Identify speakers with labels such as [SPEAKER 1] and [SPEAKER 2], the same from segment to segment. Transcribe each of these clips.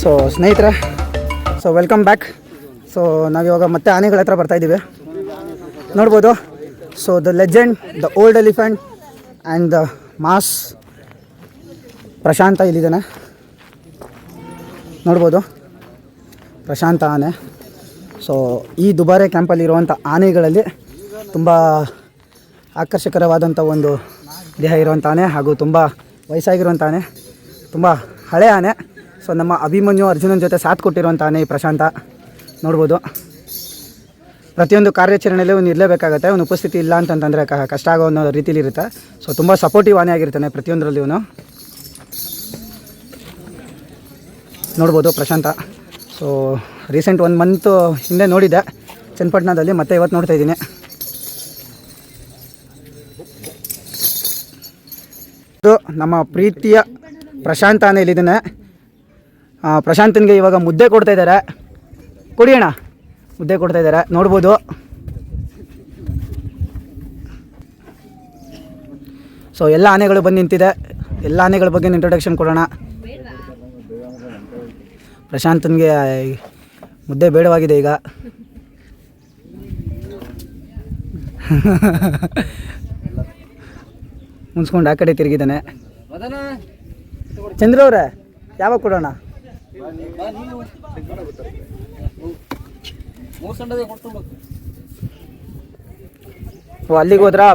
[SPEAKER 1] So ಸ್ನೇಹಿತರೆ, so welcome back. So ನಾವಿವಾಗ ಮತ್ತೆ ಆನೆಗಳ ಹತ್ರ ಬರ್ತಾಯಿದ್ದೀವಿ. ನೋಡ್ಬೋದು, so the legend, the old elephant and the mass Prashanth ಇಲ್ಲಿದ್ದಾನೆ. ನೋಡ್ಬೋದು, ಪ್ರಶಾಂತ ಆನೆ. ಸೊ ಈ ದುಬಾರೆ ಕ್ಯಾಂಪಲ್ಲಿರುವಂಥ ಆನೆಗಳಲ್ಲಿ ತುಂಬ ಆಕರ್ಷಕರವಾದಂಥ ಒಂದು ದೇಹ ಇರುವಂಥ ಆನೆ ಹಾಗೂ ತುಂಬ ವಯಸ್ಸಾಗಿರುವಂಥ ಆನೆ, ತುಂಬ ಹಳೆ ಆನೆ. ಸೊ ನಮ್ಮ ಅಭಿಮನ್ಯು ಅರ್ಜುನನ ಜೊತೆ ಸಾಥ್ ಕೊಟ್ಟಿರುವಂಥ ಆನೆ ಈ ಪ್ರಶಾಂತ. ನೋಡ್ಬೋದು, ಪ್ರತಿಯೊಂದು ಕಾರ್ಯಾಚರಣೆಯಲ್ಲಿ ಅವನು ಇರಲೇಬೇಕಾಗತ್ತೆ. ಅವನು ಉಪಸ್ಥಿತಿ ಇಲ್ಲ ಅಂತಂತಂದರೆ ಕಷ್ಟ ಆಗೋ ಅನ್ನೋ ರೀತಿಲಿ ಇರುತ್ತೆ. ಸೊ ತುಂಬ ಸಪೋರ್ಟಿವ್ ಆನೆ ಆಗಿರ್ತಾನೆ ಪ್ರತಿಯೊಂದರಲ್ಲಿ ಇವನು. ನೋಡ್ಬೋದು ಪ್ರಶಾಂತ. ಸೊ ರೀಸೆಂಟ್ 1 ಮಂತ್ ಹಿಂದೆ ನೋಡಿದ್ದೆ ಚನ್ನಪಟ್ಟಣದಲ್ಲಿ, ಮತ್ತೆ ಇವತ್ತು ನೋಡ್ತಾಯಿದ್ದೀನಿ. ಇದು ನಮ್ಮ ಪ್ರೀತಿಯ ಪ್ರಶಾಂತ ಆನೆ ಇಲ್ಲಿದ್ದಾನೆ. ಪ್ರಶಾಂತನಿಗೆ ಇವಾಗ ಮುದ್ದೆ ಕೊಡ್ತಾಯಿದ್ದಾರೆ. ಕೊಡಿ ಅಣ್ಣ, ಮುದ್ದೆ ಕೊಡ್ತಾಯಿದ್ದಾರೆ. ನೋಡ್ಬೋದು, ಸೊ ಎಲ್ಲ ಆನೆಗಳು ಬಂದು ನಿಂತಿದೆ. ಎಲ್ಲ ಆನೆಗಳ ಬಗ್ಗೆ ಇಂಟ್ರೊಡಕ್ಷನ್ ಕೊಡೋಣ. ಪ್ರಶಾಂತನಿಗೆ ಮುದ್ದೆ ಬೇಡವಾಗಿದೆ ಈಗ. ಮುನ್ಸ್ಕೊಂಡು ಆ ಕಡೆ ತಿರುಗಿದ್ದಾನೆ. ಚಂದ್ರ ಅವರೇ, ಯಾವಾಗ ಕೊಡೋಣ? ಅಲ್ಲಿಗೆ ಹೋದ್ರಾ?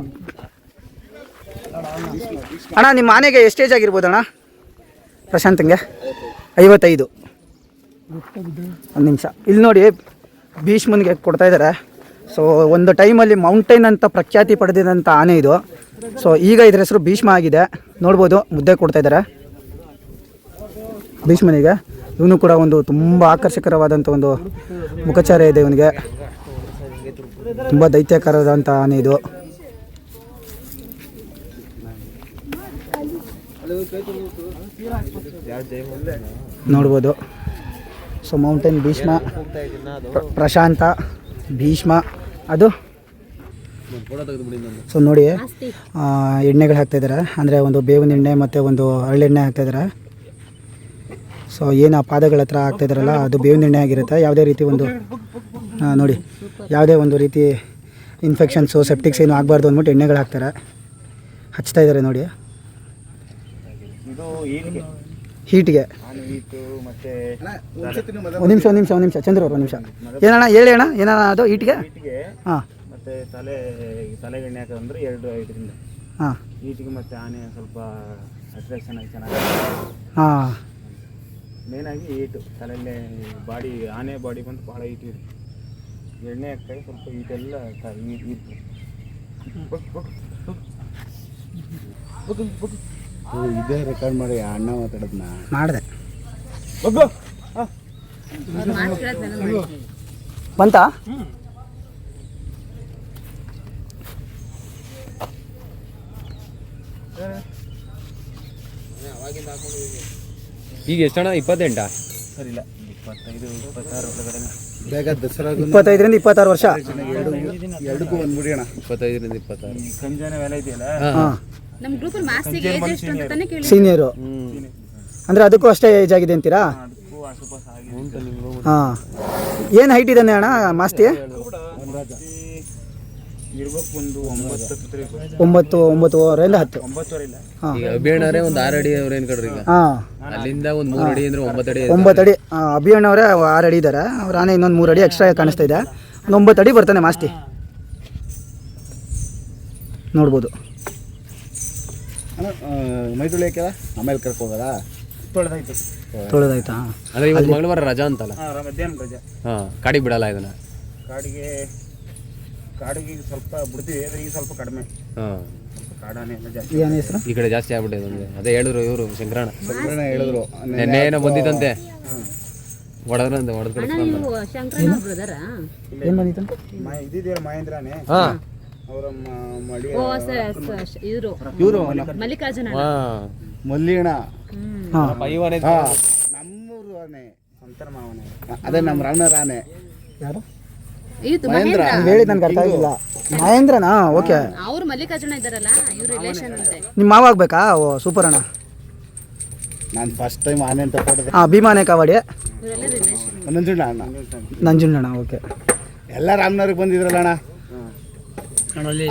[SPEAKER 1] ಅಣ್ಣ, ನಿಮ್ಮ ಆನೆಗೆ ಎಷ್ಟು ಏಜ್ ಆಗಿರ್ಬೋದಣ್ಣ? ಪ್ರಶಾಂತಂಗೆ 55. ಒಂದು ನಿಮಿಷ, ಇಲ್ಲಿ ನೋಡಿ, ಭೀಷ್ಮನಿಗೆ ಕೊಡ್ತಾಯಿದ್ದಾರೆ. ಸೊ ಒಂದು ಟೈಮಲ್ಲಿ ಮೌಂಟೇನ್ ಅಂತ ಪ್ರಖ್ಯಾತಿ ಪಡೆದಿದ್ದಂಥ ಆನೆ ಇದು. ಸೊ ಈಗ ಇದ್ರ ಹೆಸರು ಭೀಷ್ಮ ಆಗಿದೆ. ನೋಡ್ಬೋದು, ಮುದ್ದೆ ಕೊಡ್ತಾಯಿದ್ದಾರೆ ಭೀಷ್ಮನಿಗೆ. ಇವನು ಕೂಡ ಒಂದು ತುಂಬ ಆಕರ್ಷಕರವಾದಂಥ ಒಂದು ಮುಖಚಾರ ಇದೆ ಇವನಿಗೆ. ತುಂಬ ದೈತ್ಯಕರವಾದಂಥ ಆನೆ ಇದು. ನೋಡ್ಬೋದು, ಸೊ ಮೌಂಟೇನ್ ಭೀಷ್ಮ, ಪ್ರಶಾಂತ, ಭೀಷ್ಮ ಅದು. ಸೊ ನೋಡಿ, ಎಣ್ಣೆಗಳು ಹಾಕ್ತಾಯಿದ್ದಾರೆ. ಅಂದರೆ ಒಂದು ಬೇವಿನ ಎಣ್ಣೆ ಮತ್ತು ಒಂದು ಹರಳೆಣ್ಣೆ ಹಾಕ್ತಾಯಿದ್ದಾರೆ. ಸೊ ಏನು ಆ ಪಾದಗಳ ಹತ್ರ ಹಾಕ್ತಾಯಿದ್ದಾರಲ್ಲ, ಅದು ಬೇವಿನ ಎಣ್ಣೆ ಆಗಿರುತ್ತೆ. ಯಾವುದೇ ರೀತಿ ಒಂದು ನೋಡಿ, ಯಾವುದೇ ಒಂದು ರೀತಿ ಇನ್ಫೆಕ್ಷನ್ಸು, ಸೆಪ್ಟಿಕ್ಸ್ ಏನು ಆಗಬಾರ್ದು ಅಂದ್ಬಿಟ್ಟು ಎಣ್ಣೆಗಳು ಹಾಕ್ತಾರೆ, ಹಚ್ತಾಯಿದ್ದಾರೆ ನೋಡಿ. ಹೀಟ್ಗೆ ಒಂದು ನಿಮಿಷ ಚಂದ್ರ ಅವರು, ಒಂದು ನಿಮಿಷ. ಏನಣ್ಣ ಹೇಳಿ ಅಣ್ಣ, ಏನಣ್ಣ ಅದು ಹೀಟ್ಗೆ? ಹಾಂ,
[SPEAKER 2] ಮತ್ತು ತಲೆಗೆ ಎಣ್ಣೆ ಹಾಕೋದಂದ್ರೆ 2-5
[SPEAKER 1] ಹಾಂ,
[SPEAKER 2] ಹೀಟಿಗೆ ಮತ್ತು ಆನೆ ಸ್ವಲ್ಪ ಅಟ್ರಾಕ್ಷನ್ ಆಗಿ ಚೆನ್ನಾಗಿ.
[SPEAKER 1] ಹಾಂ,
[SPEAKER 2] ಮೇನಾಗಿ ಹೀಟು ತಲೆಯಲ್ಲೇ ಬಾಡಿ, ಆನೆ ಬಾಡಿ ಬಂದು ಭಾಳ ಹೀಟ್ ಇದೆ. ಎಣ್ಣೆ ಹಾಕ್ತಾಗ ಸ್ವಲ್ಪ ಹೀಟೆಲ್ಲ
[SPEAKER 3] ಇದೇ ರೆಕಾರ್ಡ್ ಮಾಡಿ ಅಣ್ಣ ಮಾತಾಡೋದನ್ನ
[SPEAKER 1] ಮಾಡಿದೆ. ಬಂತಾ?
[SPEAKER 4] ಈಗ ಎಷ್ಟಣ್ಣ? 28?
[SPEAKER 2] ಸರಿ, ಇಲ್ಲ 25-26 ಒಳಗಡೆ.
[SPEAKER 3] ಬೇಗ ದಸರಾ
[SPEAKER 1] 25ರಿಂದ 26 ವರ್ಷ.
[SPEAKER 3] ಎರಡಕ್ಕೂ ಬಂದ್ಬಿಡಿ ಅಣ್ಣ.
[SPEAKER 4] 25ರಿಂದ 26.
[SPEAKER 2] ಸಂಜಾನೆ ವೇಲೆ ಇದೆಯಲ್ಲ,
[SPEAKER 5] ನಮ್ಮ ಗ್ರೂಪಲ್ಲಿ ಮಾಸ್ತಿಗೆ ಏಜ್ ಎಷ್ಟು ಅಂತ ತಾನೇ ಕೇಳಿ.
[SPEAKER 1] ಸೀನಿಯರು ಅಂದರೆ ಅದಕ್ಕೂ ಅಷ್ಟೇ ಏಜ್ ಆಗಿದೆ ಅಂತೀರಾ?
[SPEAKER 2] ಅದಕ್ಕೂ ಆಸುಪಾಸು ಆಗಿದೆ.
[SPEAKER 1] ಹಾಂ, ಏನು ಹೈಟ್ ಇದ್ದಾನೆ ಅಣ್ಣ ಮಾಸ್ತಿ?
[SPEAKER 2] ಇರ್ಬೇಕು ಒಂದು
[SPEAKER 1] 9-9.5
[SPEAKER 2] 9
[SPEAKER 1] ಹಾಂ.
[SPEAKER 4] ಈಗ ಅಭಿಯಣ್ಣವರೇ ಒಂದು 6 ಅಡಿ ಅವ್ರು ಏನು ಕಡ್ರಿ. ಈಗ
[SPEAKER 1] ಹಾಂ,
[SPEAKER 4] ಅಲ್ಲಿಂದ ಒಂದು 3 ಅಡಿ ಅಂದ್ರೆ 9 ಅಡಿ.
[SPEAKER 1] 9 ಅಡಿ. ಅಭಿಯಣ್ಣವರೇ 6 ಅಡಿ ಇದ್ದಾರೆ. ಅವ್ರ ಆನೆ ಇನ್ನೊಂದು 3 ಅಡಿ ಎಕ್ಸ್ಟ್ರಾ ಕಾಣಿಸ್ತಾ ಇದೆ. ಒಂದು 9 ಅಡಿ ಬರ್ತಾನೆ ಮಾಸ್ತಿ. ನೋಡ್ಬೋದು.
[SPEAKER 3] ಮೈದುಳಿ ಹಾಕ್ಯಾರ, ಆಮೇಲೆ ಕರ್ಕೋಗಾರ
[SPEAKER 1] ತೊಳೆದಾಯ್ತಾ?
[SPEAKER 4] ಅಂದ್ರೆ ಇವತ್ತು ಮಂಗಳವಾರ ರಜಾ ಅಂತಲ್ಲ?
[SPEAKER 2] ಮಧ್ಯಾಹ್ನ ರಜೆ.
[SPEAKER 4] ಹಾಂ, ಕಾಡಿಗೆ ಬಿಡಲ್ಲ ಇದನ್ನ?
[SPEAKER 2] ಕಾಡಿಗೆ ಸ್ವಲ್ಪ ಬಿಡ್ತೀವಿ, ಈಗ ಸ್ವಲ್ಪ ಕಡಿಮೆ.
[SPEAKER 4] ಹಾಂ,
[SPEAKER 2] ಕಾಡಾನೆ ಎಲ್ಲ ಜಾಸ್ತಿ.
[SPEAKER 1] ಏನು ಹೆಸರು?
[SPEAKER 4] ಈ ಕಡೆ ಜಾಸ್ತಿ ಆಗ್ಬಿಟ್ಟಿದೆ ಅಂದ್ರೆ. ಅದೇ ಹೇಳಿದ್ರು ಇವರು ಶಂಕರಣ್ಣ
[SPEAKER 3] ಹೇಳಿದ್ರು.
[SPEAKER 4] ನೆನ್ನೆ ಏನೋ ಬಂದಿತ್ತಂತೆ, ಹೊಡೆದ್ರಂತೆ, ಹೊಡೆದ್
[SPEAKER 5] ಅಣ್ಣ,
[SPEAKER 4] ಕಳಿಸ್ಕೊಂಡ.
[SPEAKER 5] ನೀವು ಶಂಕರಣ್ಣ ಬ್ರದರಾ?
[SPEAKER 1] ಏನು ಬಂದಿತ್ತಂತೆ?
[SPEAKER 2] ಇದಿದೆಯಲ್ಲ ಮಹೇಂದ್ರಾನೆ,
[SPEAKER 4] ಹಾಂ,
[SPEAKER 2] ಅವರ ಮಡಿ.
[SPEAKER 5] ಓ ಇವರು ಮಲ್ಲಿಕಾರ್ಜುನ ಅಣ್ಣ.
[SPEAKER 4] ಹಾಂ,
[SPEAKER 3] ಮಲ್ಲಿಯಣ್ಣ
[SPEAKER 1] ಹಾಂ,
[SPEAKER 4] ಇವನೇ
[SPEAKER 3] ನಮ್ಮೂರು ಆನೆ,
[SPEAKER 2] ಸಂತರ ಮಾವನೆ.
[SPEAKER 3] ಅದೇ ನಮ್ಮ ರಾಣರ ಆನೆ.
[SPEAKER 1] ಯಾರು
[SPEAKER 5] ಇದು ಮಹೇಂದ್ರ.
[SPEAKER 1] ಹೇಳಿ ನನಗೆ ಅರ್ಥ ಆಗಿಲ್ಲ. ಮಹೇಂದ್ರನಾ? ಓಕೆ.
[SPEAKER 5] ಅವ್ರು ಮಲ್ಲಿಕಾರ್ಜುನ ಇದ್ದಾರಲ್ಲ, ಇವ್ರ ರಿಲೇಷನ್ ಅಂತೆ.
[SPEAKER 1] ನಿಮ್ಮ ಮಾವ ಆಗ್ಬೇಕಾ? ಓ ಸೂಪರ್ ಅಣ್ಣ.
[SPEAKER 3] ನಾನು ಫಸ್ಟ್ ಟೈಮ್ ಆನೆ ಅಂತ ಕೊಟ್ಟಿದ್ದೆ.
[SPEAKER 1] ಹಾಂ, ಭೀಮಾನೆ ಕಾವಾಡಿ.
[SPEAKER 5] ಇವರೆಲ್ಲ ರಿಲೇಷನ್.
[SPEAKER 3] ನಂಜುಂಡ ಅಣ್ಣ.
[SPEAKER 1] ನಂಜುಂಡಣ್ಣ, ಓಕೆ.
[SPEAKER 3] ಎಲ್ಲ ರಾಮನವ್ರಿಗೆ ಬಂದಿದ್ರಲ್ಲ ಅಣ್ಣ.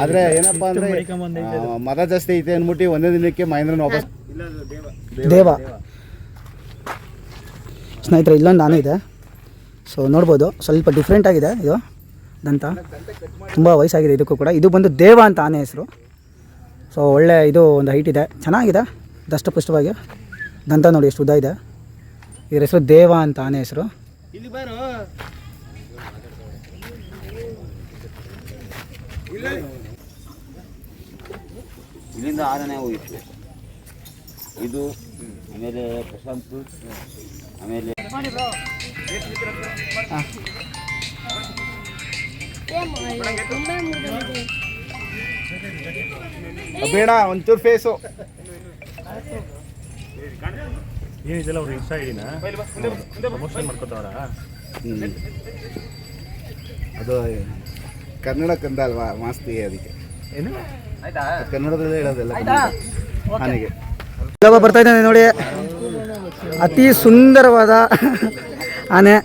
[SPEAKER 3] ಆದ್ರೆ ಏನಪ್ಪಾ ಅಂದ್ರೆ ಮತ ಜಾಸ್ತಿ ಐತೆ ಅಂದ್ಬಿಟ್ಟು ಒಂದೇ ದಿನಕ್ಕೆ ಮಹೇಂದ್ರನ ವಾಪಸ್.
[SPEAKER 1] ದೇವ. ಸ್ನೇಹಿತರೆ, ಇಲ್ಲೊಂದು ಆನೆ ಇದೆ. ಸೊ ನೋಡ್ಬೋದು, ಸ್ವಲ್ಪ ಡಿಫ್ರೆಂಟ್ ಆಗಿದೆ ಇದು ದಂತ, ತುಂಬ ವಯಸ್ಸಾಗಿದೆ ಇದಕ್ಕೂ ಕೂಡ. ಇದು ಬಂದು ದೇವ ಅಂತ ಆನೆ ಹೆಸರು. ಸೊ ಒಳ್ಳೆ ಇದು ಒಂದು ಹೈಟ್ ಇದೆ, ಚೆನ್ನಾಗಿದೆ, ದಷ್ಟಪುಷ್ಟವಾಗಿ. ದಂತ ನೋಡಿ ಎಷ್ಟು ಉದ್ದ ಇದೆ. ಇದ್ರ ಹೆಸರು ದೇವ ಅಂತ ಆನೆ ಹೆಸರು.
[SPEAKER 6] ಇಲ್ಲಿಂದ ಆನೆ ಹೋಗಿತ್ತು ಇದು. ಆಮೇಲೆ ಪ್ರಶಾಂತ್, ಆಮೇಲೆ
[SPEAKER 3] ಬೇಡ ಒಂಚೂರು ಫೇಸು.
[SPEAKER 2] ಏನಿದೆಲ್ಲ ಅವ್ರು ಇನ್ಸ್ಟಾ ಐಡಿನ ಪ್ರಮೋಷನ್ ಮಾಡ್ಕೋತಾವ್ರ.
[SPEAKER 3] ಅದು ಕನ್ನಡ ಕಂದ ಅಲ್ವಾ, ಮಾಸ್ತಿ ಅದಕ್ಕೆ.
[SPEAKER 2] ಏನು
[SPEAKER 3] ಕನ್ನಡದಲ್ಲೇ ಹೇಳೋದೆಲ್ಲ ಆನೆಗೆ.
[SPEAKER 1] ಇಲ್ಲೊಬ್ಬ ಬರ್ತಾ ಇದ್ದಾನೆ ನೋಡಿ, ಅತಿ ಸುಂದರವಾದ ಆನೆ,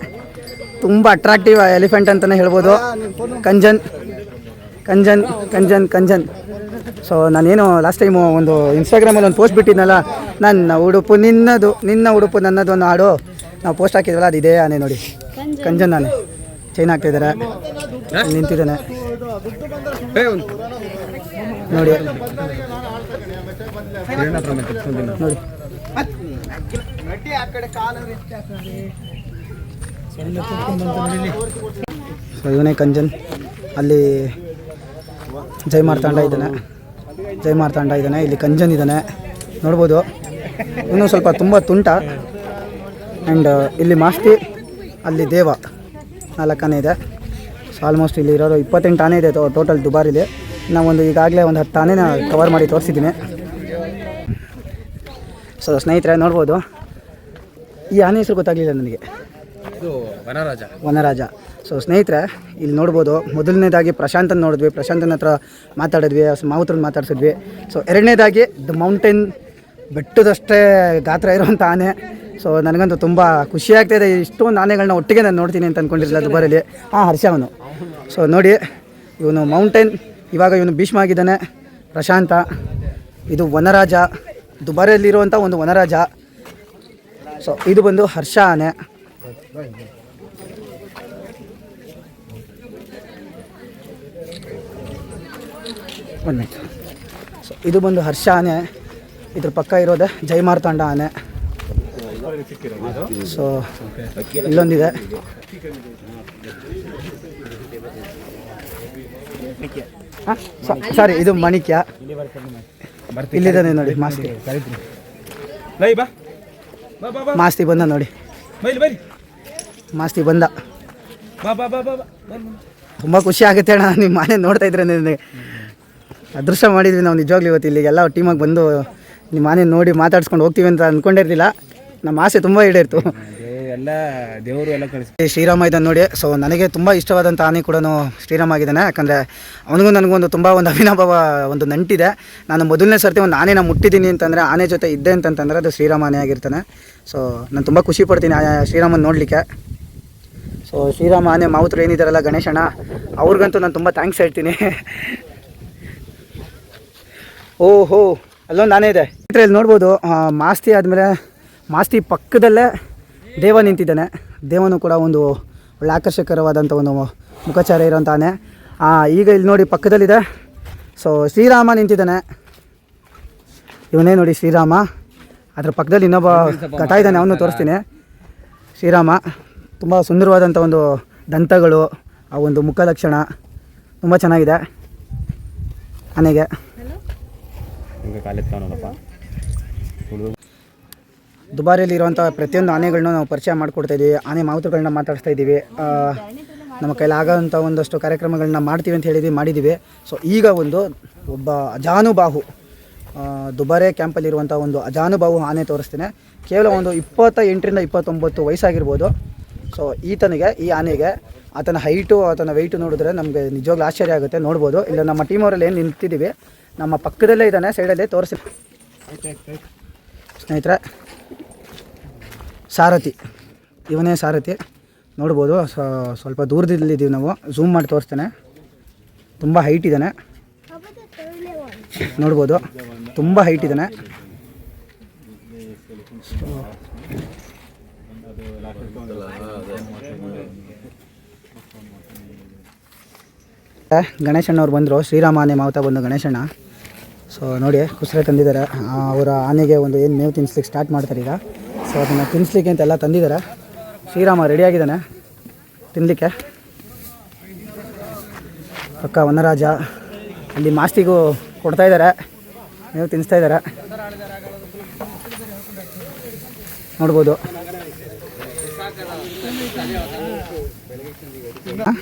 [SPEAKER 1] ತುಂಬ ಅಟ್ರಾಕ್ಟಿವ್ ಎಲಿಫೆಂಟ್ ಅಂತಲೇ ಹೇಳ್ಬೋದು. ಕಂಜನ್ ಕಂಜನ್ ಕಂಜನ್ ಕಂಜನ್. ಸೊ ನಾನೇನು ಲಾಸ್ಟ್ ಟೈಮು ಒಂದು ಇನ್ಸ್ಟಾಗ್ರಾಮಲ್ಲಿ ಒಂದು ಪೋಸ್ಟ್ ಬಿಟ್ಟಿದ್ನಲ್ಲ, ನನ್ನ ಉಡುಪು ನಿನ್ನದು, ನಿನ್ನ ಉಡುಪು ನನ್ನದು ಅನ್ನೋ ಹಾಡು ನಾವು ಪೋಸ್ಟ್ ಹಾಕಿದ್ವಲ್ಲ, ಅದು ಇದೇ ಆನೆ ನೋಡಿ, ಕಂಜನ್ ಆನೆ. ಚೈನ್ ಹಾಕ್ತಿದ್ದಾರೆ, ನಿಂತಿದ್ದಾನೆ ನೋಡಿ ನೋಡಿ. ಸೊ ಇವನೇ ಕಂಜನ್. ಅಲ್ಲಿ ಜೈ ಮಾರ್ತಾಂಡ ಇದ್ದಾನೆ, ಜೈ ಮಾರ್ತಾಂಡ ಇದ್ದಾನೆ, ಇಲ್ಲಿ ಕಂಜನ್ ಇದ್ದಾನೆ ನೋಡ್ಬೋದು. ಇನ್ನೂ ಸ್ವಲ್ಪ ತುಂಬ ತುಂಟ. ಆ್ಯಂಡ್ ಇಲ್ಲಿ ಮಾಸ್ತಿ, ಅಲ್ಲಿ ದೇವ, 4 ಆನೆ ಇದೆ. ಸೊ ಆಲ್ಮೋಸ್ಟ್ ಇಲ್ಲಿ ಇರೋದು 28 ಆನೆ ಇದೆ ಟೋಟಲ್ ದುಬಾರಿಲಿ. ನಾವೊಂದು ಈಗಾಗಲೇ ಒಂದು 10 ಆನೆನ ಕವರ್ ಮಾಡಿ ತೋರಿಸಿದ್ದೀನಿ. ಸೊ ಸ್ನೇಹಿತರೆ ನೋಡ್ಬೋದು, ಈ ಆನೆ ಹೆಸರು ಗೊತ್ತಾಗಲಿಲ್ಲ ನನಗೆ,
[SPEAKER 4] ಇದು ವನರಾಜ.
[SPEAKER 1] ವನರಾಜ. ಸೊ ಸ್ನೇಹಿತರೆ, ಇಲ್ಲಿ ನೋಡ್ಬೋದು, ಮೊದಲನೇದಾಗಿ ಪ್ರಶಾಂತನ ನೋಡಿದ್ವಿ, ಪ್ರಶಾಂತನ ಹತ್ರ ಮಾತಾಡಿದ್ವಿ, ಮಾವುತ್ರನ್ನ ಮಾತಾಡ್ಸಿದ್ವಿ. ಸೊ ಎರಡನೇದಾಗಿ ದ ಮೌಂಟೇನ್, ಬೆಟ್ಟದಷ್ಟೇ ಗಾತ್ರ ಇರುವಂಥ ಆನೆ. ಸೊ ನನಗಂತೂ ತುಂಬ ಖುಷಿ ಆಗ್ತಾಯಿದೆ, ಇಷ್ಟೊಂದು ಆನೆಗಳನ್ನ ಒಟ್ಟಿಗೆ ನಾನು ನೋಡ್ತೀನಿ ಅಂತ ಅಂದ್ಕೊಂಡಿರಲಿಲ್ಲ ದುಬಾರಿಲಿ. ಹರ್ಷ ಅವನು. ಸೊ ನೋಡಿ, ಇವನು ಮೌಂಟೇನ್, ಇವಾಗ ಇವನು ಭೀಷ್ಮ ಆಗಿದ್ದಾನೆ ಪ್ರಶಾಂತ. ಇದು ವನರಾಜ, ದುಬಾರಿಯಲ್ಲಿರುವಂಥ ಒಂದು ವನರಾಜ. ಸೊ ಇದು ಬಂದು ಹರ್ಷ ಆನೆ. ಒಂದು ಮಿನಿಟ್. ಸೊ ಇದು ಬಂದು ಹರ್ಷ ಆನೆ, ಇದ್ರ ಪಕ್ಕ ಇರೋದೆ ಜೈ ಮಾರ್ತಾಂಡ ಆನೆ. ಸೊ ಇಲ್ಲೊಂದಿದೆ, ಸಾರಿ ಇದು ಮಾಣಿಕ್ಯ. ಇಲ್ಲಿದ್ದಾನೆ ನೋಡಿ ಮಾಸ್ತಿ. ಮಾಸ್ತಿ ಬಂದ ನೋಡಿ, ಮಾಸ್ತಿ ಬಂದ. ತುಂಬ ಖುಷಿ ಆಗುತ್ತೆ ಅಣ್ಣ, ನಿಮ್ಮ ಮನೆ ನೋಡ್ತಾ ಇದ್ರೆ ನನಗೆ ಅದೃಷ್ಟ ಮಾಡಿದ್ವಿ ನಾವು ನಿಜವಾಗ್ಲೂ. ಇವತ್ತು ಇಲ್ಲಿಗೆಲ್ಲ ಟೀಮಾಗಿ ಬಂದು ನಿಮ್ಮ ಮನೆ ನೋಡಿ ಮಾತಾಡ್ಸ್ಕೊಂಡು ಹೋಗ್ತೀವಿ ಅಂತ ಅಂದ್ಕೊಂಡಿರ್ಲಿಲ್ಲ. ನಮ್ಮ ಆಸೆ ತುಂಬ ಈಡೇರಿತು.
[SPEAKER 2] ಎಲ್ಲ ದೇವರು ಎಲ್ಲ ಕಳಿಸಿ.
[SPEAKER 1] ಶ್ರೀರಾಮ ಇದ್ದಾನೆ ನೋಡಿ. ಸೊ ನನಗೆ ತುಂಬ ಇಷ್ಟವಾದಂಥ ಆನೆ ಕೂಡ ಶ್ರೀರಾಮ ಆಗಿದ್ದಾನೆ. ಯಾಕಂದರೆ ಅವನಿಗೂ ನನಗೊಂದು ತುಂಬ ಒಂದು ಅವಿನಾಭಾವ ಒಂದು ನಂಟಿದೆ. ನಾನು ಮೊದಲನೇ ಸರ್ತಿ ಒಂದು ಆನೆನ ಮುಟ್ಟಿದ್ದೀನಿ ಅಂತಂದರೆ, ಆನೆ ಜೊತೆ ಇದ್ದೆ ಅಂತಂತಂದರೆ ಅದು ಶ್ರೀರಾಮ ಆನೆ ಆಗಿರ್ತಾನೆ. ಸೊ ನಾನು ತುಂಬ ಖುಷಿ ಪಡ್ತೀನಿ ಶ್ರೀರಾಮನ ನೋಡಲಿಕ್ಕೆ. ಸೊ ಶ್ರೀರಾಮ ಆನೆ ಮಾವುತರು ಏನಿದ್ದಾರಲ್ಲ ಗಣೇಶಣ್ಣ, ಅವ್ರಿಗಂತೂ ನಾನು ತುಂಬ ಥ್ಯಾಂಕ್ಸ್ ಹೇಳ್ತೀನಿ. ಓಹೋ, ಅಲ್ಲೊಂದು ಆನೆ ಇದೆ ಇಲ್ಲಿ ನೋಡ್ಬೋದು. ಮಾಸ್ತಿ ಆದಮೇಲೆ ಮಾಸ್ತಿ ಪಕ್ಕದಲ್ಲೇ ದೇವ ನಿಂತಿದ್ದಾನೆ. ದೇವನು ಕೂಡ ಒಂದು ಒಳ್ಳೆ ಆಕರ್ಷಕರವಾದಂಥ ಒಂದು ಮುಖಚಾರ ಇರೋಂಥ ಆನೆ. ಈಗ ಇಲ್ಲಿ ನೋಡಿ ಪಕ್ಕದಲ್ಲಿದೆ. ಸೊ ಶ್ರೀರಾಮ ನಿಂತಿದ್ದಾನೆ, ಇವನೇ ನೋಡಿ ಶ್ರೀರಾಮ. ಅದ್ರ ಪಕ್ಕದಲ್ಲಿ ಇನ್ನೊಬ್ಬ ಘಟ ಇದ್ದಾನೆ, ಅವನು ತೋರಿಸ್ತೀನಿ. ಶ್ರೀರಾಮ ತುಂಬ ಸುಂದರವಾದಂಥ ಒಂದು ದಂತಗಳು, ಆ ಒಂದು ಮುಖ ಲಕ್ಷಣ ತುಂಬ ಚೆನ್ನಾಗಿದೆ ಆನೆಗೆ. ದುಬಾರಿಯಲ್ಲಿ ಇರುವಂಥ ಪ್ರತಿಯೊಂದು ಆನೆಗಳನ್ನೂ ನಾವು ಪರಿಚಯ ಮಾಡಿಕೊಡ್ತಾಯಿದ್ದೀವಿ. ಆನೆ ಮಾವುತರುಗಳನ್ನ ಮಾತಾಡಿಸ್ತಾ ಇದ್ದೀವಿ. ನಮ್ಮ ಕೈಲಾಗೋಂಥ ಒಂದಷ್ಟು ಕಾರ್ಯಕ್ರಮಗಳನ್ನ ಮಾಡ್ತೀವಿ ಅಂತ ಮಾಡಿದ್ದೀವಿ. ಸೊ ಈಗ ಒಬ್ಬ ಅಜಾನುಬಾಹು ದುಬಾರೆ ಕ್ಯಾಂಪಲ್ಲಿರುವಂಥ ಒಂದು ಅಜಾನುಬಾಹು ಆನೆ ತೋರಿಸ್ತೀನಿ. ಕೇವಲ ಒಂದು 28ರಿಂದ 29 ವಯಸ್ಸಾಗಿರ್ಬೋದು. ಸೊ ಈ ಆನೆಗೆ ಆತನ ಹೈಟು, ಆತನ ವೆಯ್ಟು ನೋಡಿದ್ರೆ ನಮಗೆ ನಿಜವಾಗ್ಲೂ ಆಶ್ಚರ್ಯ ಆಗುತ್ತೆ. ನೋಡ್ಬೋದು, ಇಲ್ಲ ನಮ್ಮ ಟೀಮವರಲ್ಲಿ ಏನು ನಿಂತಿದ್ದೀವಿ, ನಮ್ಮ ಪಕ್ಕದಲ್ಲೇ ಇದ್ದಾನೆ, ಸೈಡಲ್ಲೇ ತೋರಿಸಿ ಸ್ನೇಹಿತರೆ. ಸಾರಥಿ ಇವನೇ ಸಾರಥಿ ನೋಡ್ಬೋದು. ಸ್ವಲ್ಪ ದೂರದಲ್ಲಿದ್ದೀವಿ ನಾವು, ಝೂಮ್ ಮಾಡಿ ತೋರಿಸ್ತೇನೆ. ತುಂಬ ಹೈಟ್ ಇದ್ದಾನೆ ನೋಡ್ಬೋದು, ತುಂಬ ಹೈಟ್ ಇದ್ದಾನೆ. ಗಣೇಶಣ್ಣವ್ರು ಬಂದರು, ಶ್ರೀರಾಮ ಆನೆ ಮಾವುತ ಬಂದು ಗಣೇಶಣ್ಣ. ಸೊ ನೋಡಿ ಕುಸ್ರೆ ತಂದಿದ್ದಾರೆ. ಅವರ ಆನೆಗೆ ಒಂದು ಏನು ಮೇವು ತಿನ್ನಿಸ್ಲಿಕ್ಕೆ ಸ್ಟಾರ್ಟ್ ಮಾಡ್ತಾರೆ ಈಗ. ಸೊ ಅದನ್ನು ತಿನ್ನಿಸ್ಲಿಕ್ಕೆ ಅಂತೆಲ್ಲ ತಂದಿದ್ದಾರೆ. ಶ್ರೀರಾಮ ರೆಡಿಯಾಗಿದ್ದಾನೆ ತಿನ್ನಲಿಕ್ಕೆ. ಪಕ್ಕ ವನರಾಜ ಅಲ್ಲಿ ಮಾಸ್ತಿಗೂ ಕೊಡ್ತಾಯಿದ್ದಾರೆ, ಮೇವು ತಿನ್ನಿಸ್ತಾ ಇದ್ದಾರೆ ನೋಡ್ಬೋದು. ಹಾಂ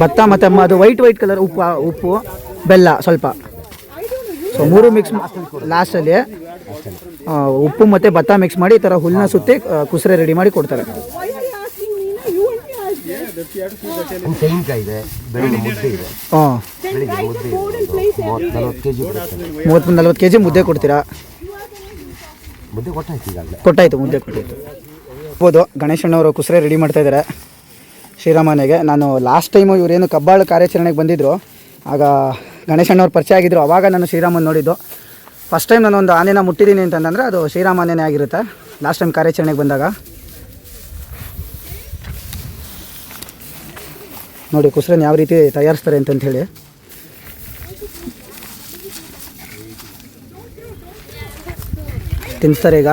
[SPEAKER 1] ಭತ್ತ ಮತ್ತು ಅದು ವೈಟ್ ಕಲರ್ ಉಪ್ಪು ಬೆಲ್ಲ ಸ್ವಲ್ಪ. ಸೊ 3 ಮಿಕ್ಸ್ ಲಾಸ್ಟಲ್ಲಿ ಉಪ್ಪು ಮತ್ತು ಭತ್ತ ಮಿಕ್ಸ್ ಮಾಡಿ ಈ ಥರ ಹುಲ್ಲನ್ನ ಸುತ್ತಿ ಕುಸ್ರೆ ರೆಡಿ ಮಾಡಿ ಕೊಡ್ತಾರೆ. ಹಾಂ 30-40 kg ಮುದ್ದೆ ಕೊಡ್ತೀರಾ? ಕೊಟ್ಟಾಯ್ತು, ಮುದ್ದೆ ಕೊಟ್ಟಿತ್ತು. ಹೌದು, ಗಣೇಶಣ್ಣವರು ಕುಸ್ರೆ ರೆಡಿ ಮಾಡ್ತಾ ಇದ್ದಾರೆ ಶ್ರೀರಾಮನೆಗೆ. ನಾನು ಲಾಸ್ಟ್ ಟೈಮು ಇವರೇನು ಕಬ್ಬಾಳು ಕಾರ್ಯಾಚರಣೆಗೆ ಬಂದಿದ್ದರು, ಆಗ ಗಣೇಶಣ್ಣವ್ರು ಪರಿಚಯ ಆಗಿದ್ದರು. ಆವಾಗ ನಾನು ಶ್ರೀರಾಮನ್ ನೋಡಿದ್ದು. ಫಸ್ಟ್ ಟೈಮ್ ನಾನು ಒಂದು ಆನೆನ ಮುಟ್ಟಿದ್ದೀನಿ ಅಂತಂದರೆ ಅದು ಶ್ರೀರಾಮ ಆನೆನೇ ಆಗಿರುತ್ತೆ. ಲಾಸ್ಟ್ ಟೈಮ್ ಕಾರ್ಯಾಚರಣೆಗೆ ಬಂದಾಗ ನೋಡಿ ಕುಸ್ರೆನ ಯಾವ ರೀತಿ ತಯಾರಿಸ್ತಾರೆ ಅಂತಂತ ಹೇಳಿ. ತಿನ್ನಿಸ್ತಾರೆ ಈಗ.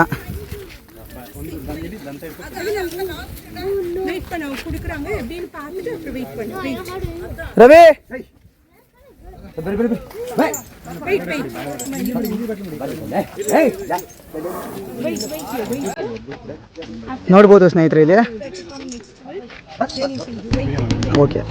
[SPEAKER 1] ರವಿ ನೋಡ್ಬೋದು ಸ್ನೇಹಿತರೆ ಇಲ್ಲಿ. ಓಕೆ,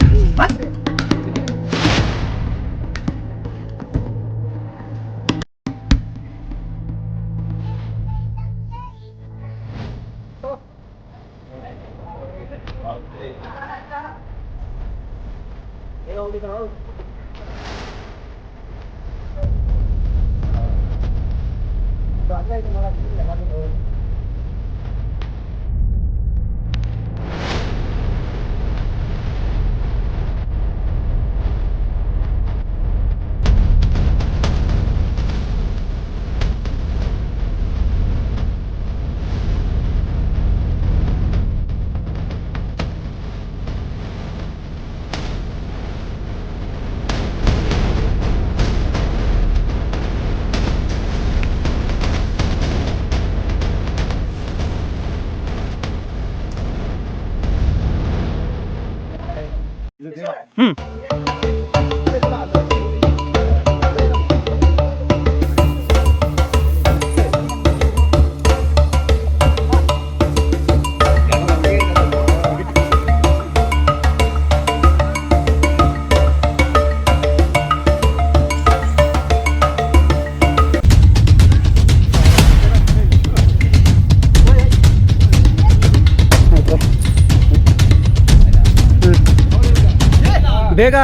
[SPEAKER 1] ಬೇಗ